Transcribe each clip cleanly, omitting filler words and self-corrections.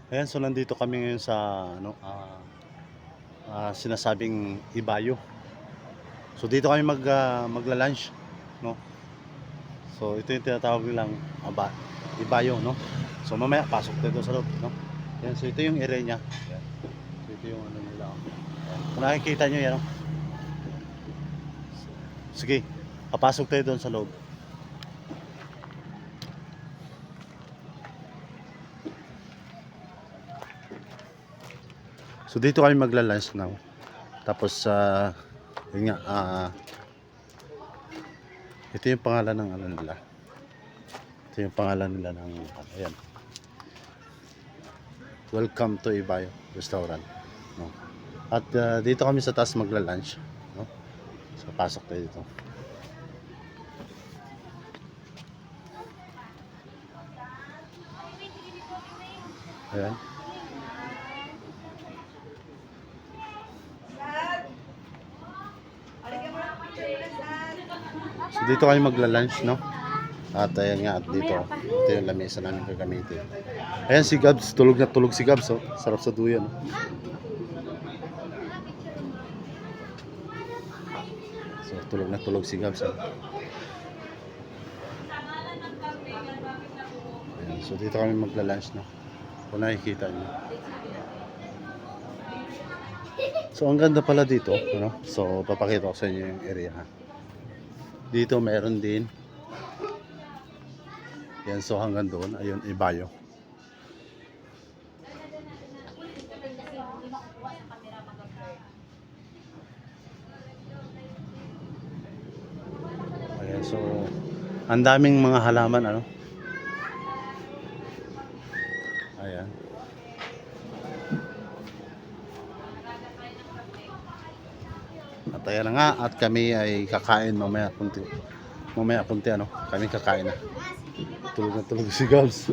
Ayan, so nandito kami ngayon sa sinasabing Ibayo. So dito kami magla-lunch, no? So ito yung tinatawag nilang Ibayo, no? So mamaya pasok tayo doon sa loob, no? Ayan, so ito yung area niya. Ayan. So ito yung ano nila. Ayan. Kung nakikita nyo yan, no? Sige, papasok tayo doon sa loob. So dito kami magla-lunch now. Tapos yun nga, ito yung pangalan ng ano nila. Ito yung pangalan nila ng ayan. Welcome to Ibayo Restaurant, no? At dito kami sa taas magla-lunch, no? So pasok tayo dito. Ayan. So dito kami magla-lunch, no? At ayan nga, at dito, ito yung lamesa namin gagamitin. Ayan si Gabs, tulog na tulog si Gabs, oh. Sarap sa duyan, oh. So tulog na tulog si Gabs, oh. Ayan, so dito kami magla-lunch, no? Kung nakikita nyo. So ang ganda pala dito, ano? So papakita ko sa inyo yung area, ha? Dito meron din. Yan, so hanggang doon, ayun, Ibayo. Ayan, so ang daming mga halaman, ano? Ayan. At ayan na nga, at kami ay kakain mamaya kunti. Mamaya kunti, ano? Kami kakain na. Tulog na tulog si Gabs.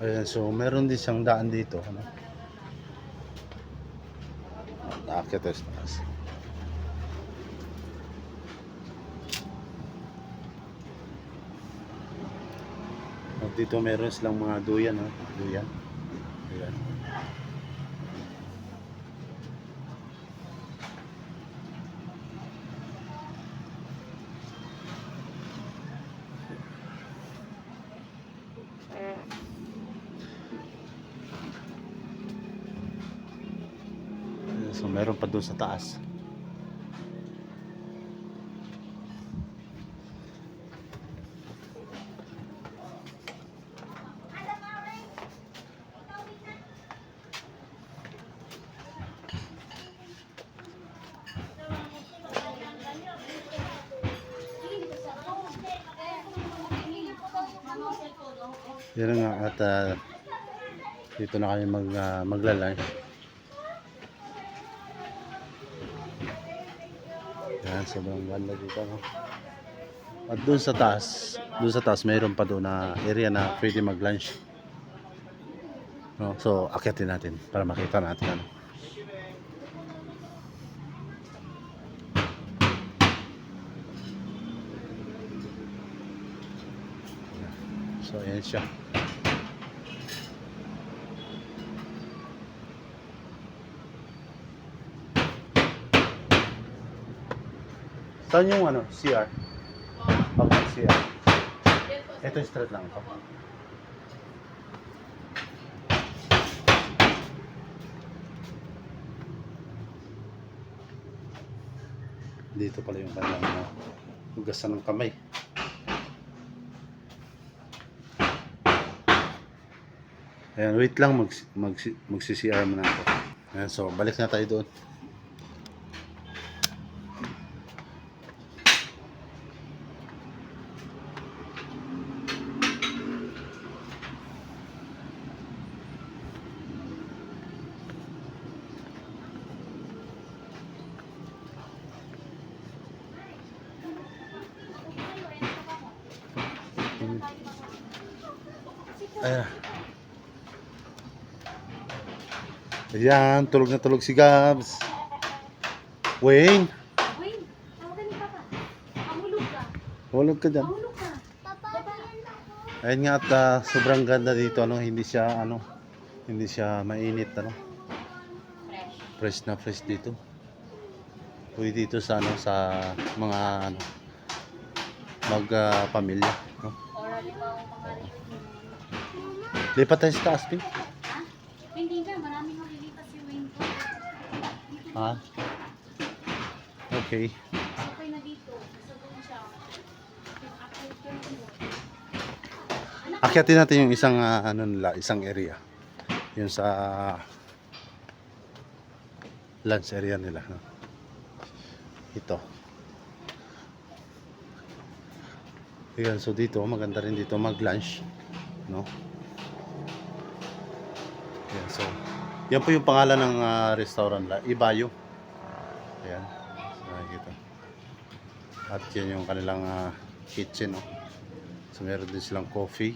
Ayan, so meron din siyang daan dito, ano? Aakyat tayo sa taas. At dito meron silang mga duyan, no? Duyan. Ayan. So meron pa doon sa taas. Yan nga, at dito na kami magla-lunch. Yan, sobrang ganda dito, no? At doon sa taas mayroon pa doon na area na pwede mag-lunch. No? So, akyatin natin para makita natin, ano. So, ayan siya. Saan yung ano, CR? Public CR. Ito yung straight lang ito. Dito pala yung kanilang hugasan ng kamay. Ayan, wait lang, magsi-CR muna ako. Ayan, so balik na tayo doon. Ayan. Ayan, tulog na tulog si Gabs. Wayne, Wait, tawagan ni Papa. Mahulog ka. hulog ka dyan. Mahulog ka. Papa. Ayun nga at sobrang ganda dito, ano, hindi siya mainit, ano. Fresh. Fresh na fresh dito. Pwede dito sa sa mga pamilya, no? Oral ba ang mga reunion? Lipat tayo sa taas, Pin. Ha? Hindi na, maraming malilipas si Wayne ko. Ha? Okay. Okay na dito. Gusto doon siya. Akyatin natin yung isang isang area. Yung sa lunch area nila, no? Ito. Ayan, so dito maganda rin dito mag-lunch, no? Ayan, so yan po yung pangalan ng restaurant la, Ibayo. Ayan. So, nakikita. At yan yung kanilang kitchen, no? So meron din silang coffee.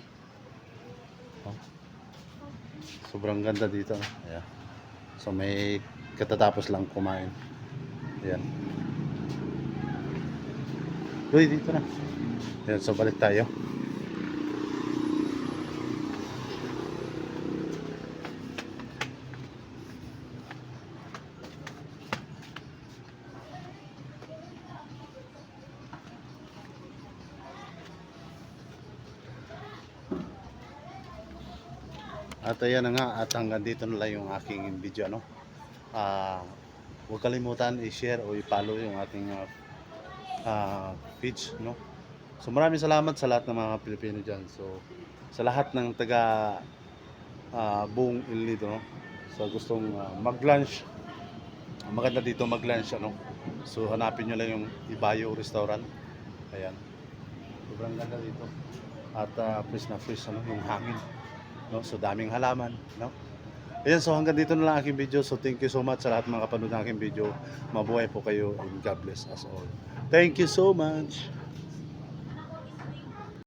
Oh. Sobrang ganda dito, no? Ayan. So may katatapos lang kumain. Ayan. Uy, dito na. Ayan, so balik tayo. At ayan na nga, at hanggang dito na lang yung aking video, ano. Huwag kalimutan i-share o i-follow yung ating page, no. So maraming salamat sa lahat ng mga Pilipino dyan. So sa lahat ng taga buong El Nido, no? So gustong mag-lunch, maganda dito mag-lunch, ano. So hanapin nyo lang yung Ibayo Restaurant. Ayan, sobrang ganda dito. At fresh na fresh, ano, yung hangin, no? So daming halaman, no. Ayan, so hanggang dito na lang aking video. So thank you so much sa lahat ng mga kapanood ng aking video. Mabuhay po kayo and God bless us all. Thank you so much.